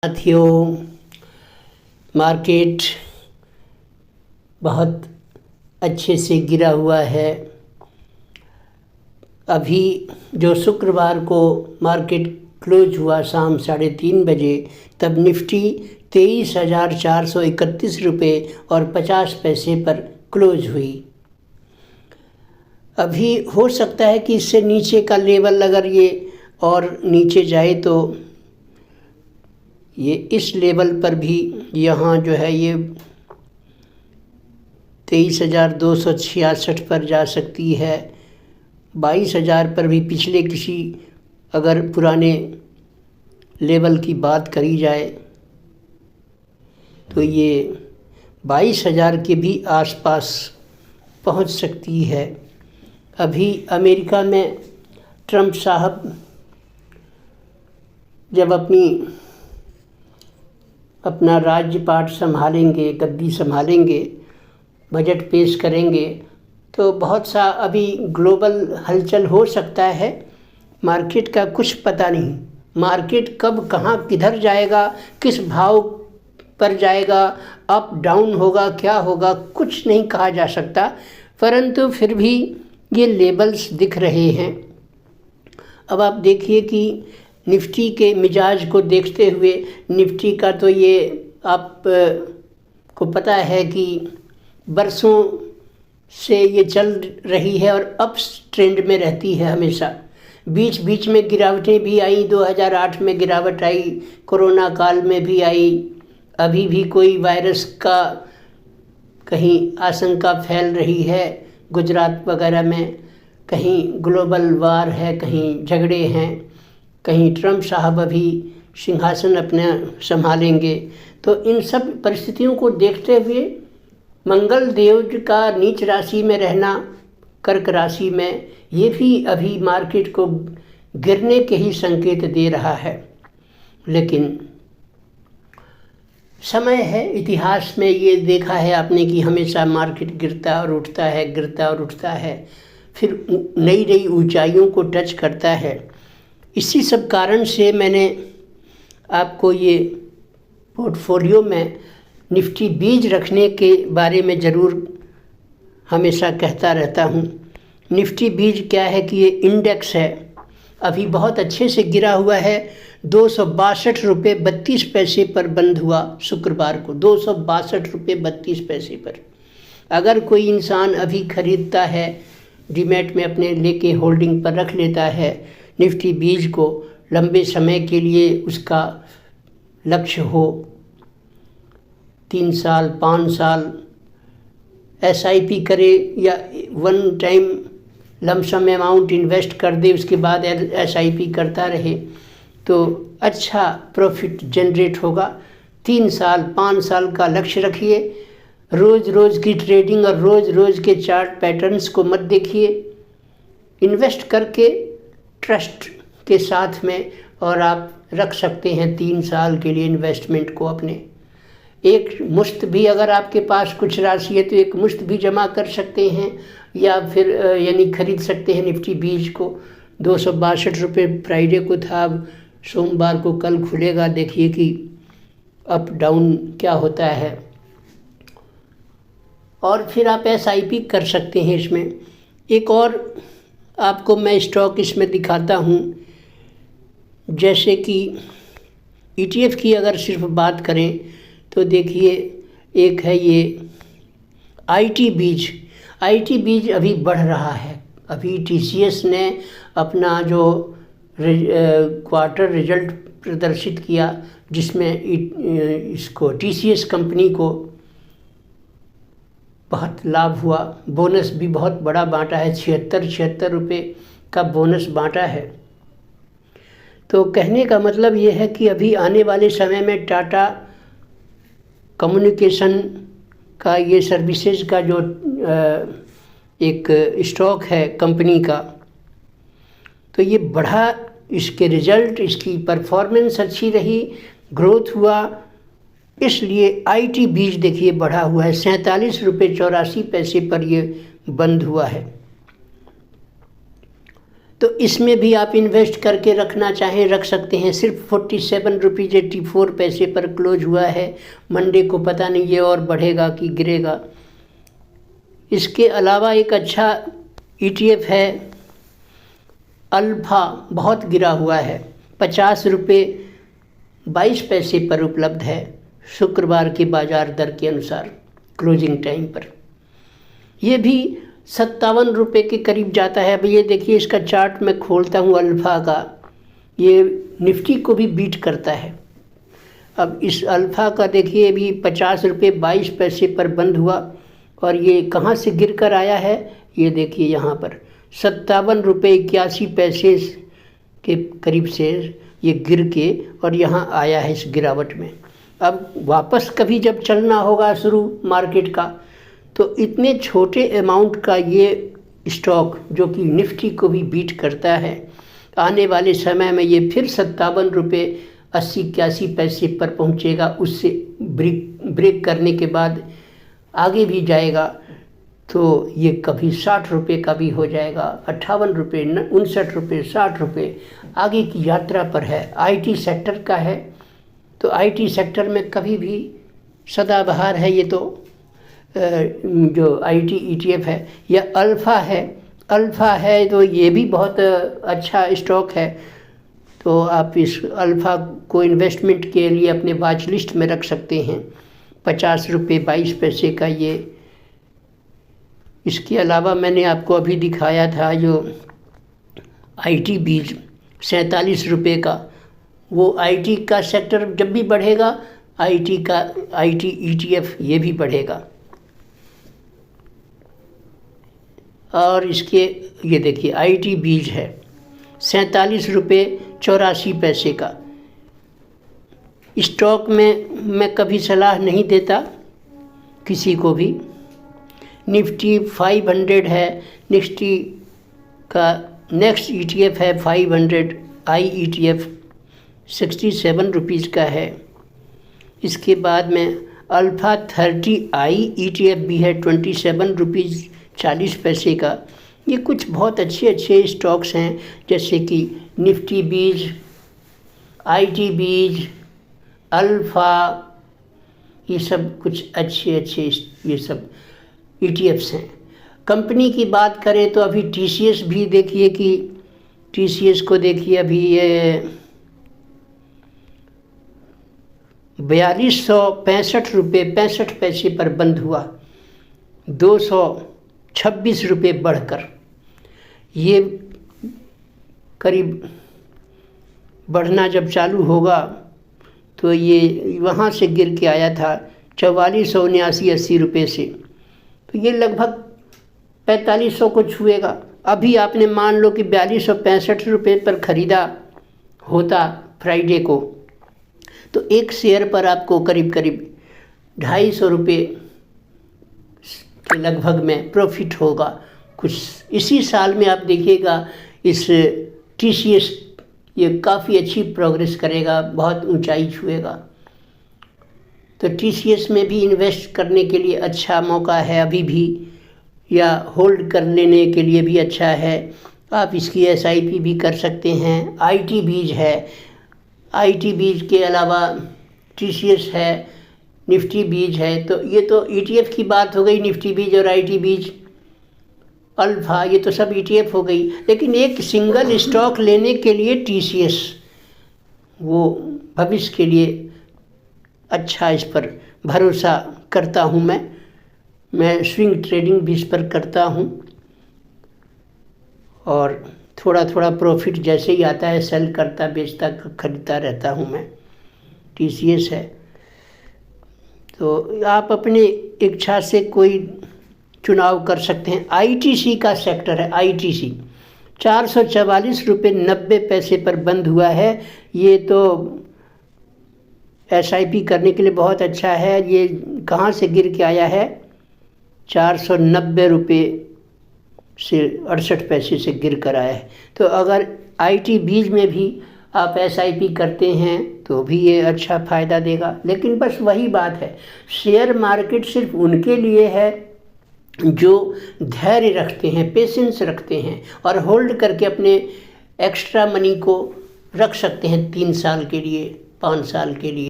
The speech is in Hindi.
साथियों, मार्केट बहुत अच्छे से गिरा हुआ है। अभी जो शुक्रवार को मार्केट क्लोज हुआ शाम 3:30 बजे, तब निफ्टी 23,431 रुपये और 50 पैसे पर क्लोज हुई। अभी हो सकता है कि इससे नीचे का लेवल अगर ये और नीचे जाए तो ये इस लेवल पर भी यहाँ जो है ये 23,266 पर जा सकती है। 22,000 पर भी पिछले किसी अगर पुराने लेवल की बात करी जाए तो ये 22,000 के भी आसपास पहुंच सकती है। अभी अमेरिका में ट्रंप साहब जब अपना राज्यपाठ संभालेंगे, गद्दी संभालेंगे, बजट पेश करेंगे, तो बहुत सा अभी ग्लोबल हलचल हो सकता है। मार्केट का कुछ पता नहीं, मार्केट कब कहाँ किधर जाएगा, किस भाव पर जाएगा, अप डाउन होगा, क्या होगा, कुछ नहीं कहा जा सकता। परंतु फिर भी ये लेवल्स दिख रहे हैं। अब आप देखिए कि निफ्टी के मिजाज को देखते हुए, निफ्टी का तो ये आप को पता है कि बरसों से ये चल रही है और अप ट्रेंड में रहती है हमेशा। बीच बीच में गिरावटें भी आई, 2008 में गिरावट आई, कोरोना काल में भी आई, अभी भी कोई वायरस का कहीं आशंका फैल रही है गुजरात वगैरह में, कहीं ग्लोबल वार है, कहीं झगड़े हैं, कहीं ट्रंप साहब अभी सिंहासन अपना संभालेंगे। तो इन सब परिस्थितियों को देखते हुए मंगल देव का नीच राशि में रहना, कर्क राशि में, ये भी अभी मार्केट को गिरने के ही संकेत दे रहा है। लेकिन समय है, इतिहास में ये देखा है आपने कि हमेशा मार्केट गिरता और उठता है, गिरता और उठता है, फिर नई नई ऊंचाइयों को टच करता है। इसी सब कारण से मैंने आपको ये पोर्टफोलियो में निफ्टी बीज रखने के बारे में ज़रूर हमेशा कहता रहता हूँ। निफ्टी बीज क्या है कि ये इंडेक्स है, अभी बहुत अच्छे से गिरा हुआ है। 262 रुपये 32 पैसे पर बंद हुआ शुक्रवार को, 262 रुपये 32 पैसे पर। अगर कोई इंसान अभी खरीदता है, डीमैट में अपने लेके होल्डिंग पर रख लेता है निफ्टी बीज को, लंबे समय के लिए उसका लक्ष्य हो 3 साल 5 साल, SIP करे या one time lump sum amount invest कर दे, उसके बाद SIP करता रहे, तो अच्छा प्रॉफिट जनरेट होगा। 3 साल 5 साल का लक्ष्य रखिए। रोज़ रोज़ की ट्रेडिंग और रोज़ रोज़ के चार्ट पैटर्न्स को मत देखिए। इन्वेस्ट करके ट्रस्ट के साथ में, और आप रख सकते हैं 3 साल के लिए इन्वेस्टमेंट को अपने। एक मुश्त भी अगर आपके पास कुछ राशि है तो एक मुश्त भी जमा कर सकते हैं, या फिर यानी खरीद सकते हैं निफ्टी बीज को। 262 रुपये फ्राइडे को था, अब सोमवार को कल खुलेगा, देखिए कि अप डाउन क्या होता है। और फिर आप SIP कर सकते हैं इसमें। एक और आपको मैं स्टॉक इसमें दिखाता हूँ, जैसे कि ETF की अगर सिर्फ बात करें तो देखिए, एक है ये IT बीज अभी बढ़ रहा है। अभी TCS ने अपना जो क्वार्टर रिजल्ट प्रदर्शित किया, जिसमें इसको TCS कंपनी को बहुत लाभ हुआ, बोनस भी बहुत बड़ा बांटा है, 76 रुपये का बोनस बांटा है। तो कहने का मतलब ये है कि अभी आने वाले समय में टाटा कम्युनिकेशन का ये सर्विसेज का जो एक स्टॉक है कंपनी का, तो ये बढ़ा, इसके रिजल्ट, इसकी परफॉर्मेंस अच्छी रही, ग्रोथ हुआ, इसलिए IT बीज देखिए बढ़ा हुआ है। 47 रुपये 84 पैसे पर ये बंद हुआ है। तो इसमें भी आप इन्वेस्ट करके रखना चाहें रख सकते हैं। सिर्फ 47 रुपीज़ 84 पैसे पर क्लोज हुआ है। मंडे को पता नहीं ये और बढ़ेगा कि गिरेगा। इसके अलावा एक अच्छा ETF है अल्फा, बहुत गिरा हुआ है, 50 रुपये 22 पैसे पर उपलब्ध है शुक्रवार के बाजार दर के अनुसार क्लोजिंग टाइम पर। ये भी 57 रुपये के करीब जाता है। अब ये देखिए, इसका चार्ट मैं खोलता हूँ अल्फ़ा का, ये निफ्टी को भी बीट करता है। अब इस अल्फ़ा का देखिए, अभी 50 रुपये 22 पैसे पर बंद हुआ और ये कहाँ से गिर कर आया है, ये देखिए यहाँ पर 57 रुपये 81 पैसे के करीब से ये गिर के और यहाँ आया है इस गिरावट में। अब वापस कभी जब चलना होगा शुरू मार्केट का, तो इतने छोटे अमाउंट का ये स्टॉक जो कि निफ्टी को भी बीट करता है, आने वाले समय में ये फिर 57 रुपये 80-81 पैसे पर पहुँचेगा। उससे ब्रेक करने के बाद आगे भी जाएगा तो ये कभी 60 रुपये का भी हो जाएगा, 58 रुपये, 59 रुपये, 60 रुपये, आगे की यात्रा पर है। IT सेक्टर का है तो IT सेक्टर में कभी भी सदाबहार है। ये तो जो IT ETF है, यह अल्फ़ा है तो ये भी बहुत अच्छा स्टॉक है। तो आप इस अल्फ़ा को इन्वेस्टमेंट के लिए अपने वॉच लिस्ट में रख सकते हैं। 50 रुपये 22 पैसे का ये। इसके अलावा मैंने आपको अभी दिखाया था जो IT बीज 47 रुपये का, वो IT का सेक्टर जब भी बढ़ेगा, IT ETF ये भी बढ़ेगा। और इसके ये देखिए IT बीज है 47 रुपये 84 पैसे का। स्टॉक में मैं कभी सलाह नहीं देता किसी को भी। निफ्टी 500 है, निफ्टी का नेक्स्ट ETF है 500 IETF 67 रुपीज़ का है। इसके बाद में अल्फ़ा 30 IETF भी है 27 रुपीज़ 40 पैसे का। ये कुछ बहुत अच्छे स्टॉक्स हैं, जैसे कि निफ्टी बीज, IT बीज, अल्फ़ा, ये सब कुछ अच्छे ये सब ETFs हैं। कंपनी की बात करें तो अभी TCS भी देखिए कि TCS को देखिए अभी ये 4265 रुपये 65 पैसे पर बंद हुआ, 226 रुपये बढ़कर। ये करीब बढ़ना जब चालू होगा तो ये वहाँ से गिर के आया था 4479-80 रुपये से, तो ये लगभग 4500 को छुएगा। अभी आपने मान लो कि 4265 रुपये पर ख़रीदा होता फ्राइडे को, तो एक शेयर पर आपको करीब 250 रुपये के लगभग में प्रॉफिट होगा। कुछ इसी साल में आप देखिएगा इस TCS ये काफ़ी अच्छी प्रोग्रेस करेगा, बहुत ऊंचाई छुएगा। तो TCS में भी इन्वेस्ट करने के लिए अच्छा मौका है अभी भी, या होल्ड कर लेने के लिए भी अच्छा है। आप इसकी SIP भी कर सकते हैं। IT बीज है, IT बीज के अलावा TCS है, निफ्टी बीज है। तो ये तो ETF की बात हो गई, निफ्टी बीज और IT बीज, अल्फ़ा, ये तो सब ETF हो गई। लेकिन एक सिंगल स्टॉक लेने के लिए TCS वो भविष्य के लिए अच्छा, इस पर भरोसा करता हूँ मैं स्विंग ट्रेडिंग भी इस पर करता हूँ और थोड़ा प्रॉफिट जैसे ही आता है सेल करता बेचता खरीदता रहता हूँ मैं। TCS है तो आप अपनी इच्छा से कोई चुनाव कर सकते हैं। ITC का सेक्टर है, ITC 444 रुपये 90 पैसे पर बंद हुआ है। ये तो SIP करने के लिए बहुत अच्छा है। ये कहाँ से गिर के आया है, 490 रुपये से 68 पैसे से गिर कर आया है। तो अगर IT बीज में भी आप SIP करते हैं तो भी ये अच्छा फ़ायदा देगा। लेकिन बस वही बात है, शेयर मार्केट सिर्फ उनके लिए है जो धैर्य रखते हैं, पेशेंस रखते हैं और होल्ड करके अपने एक्स्ट्रा मनी को रख सकते हैं 3 साल के लिए, 5 साल के लिए।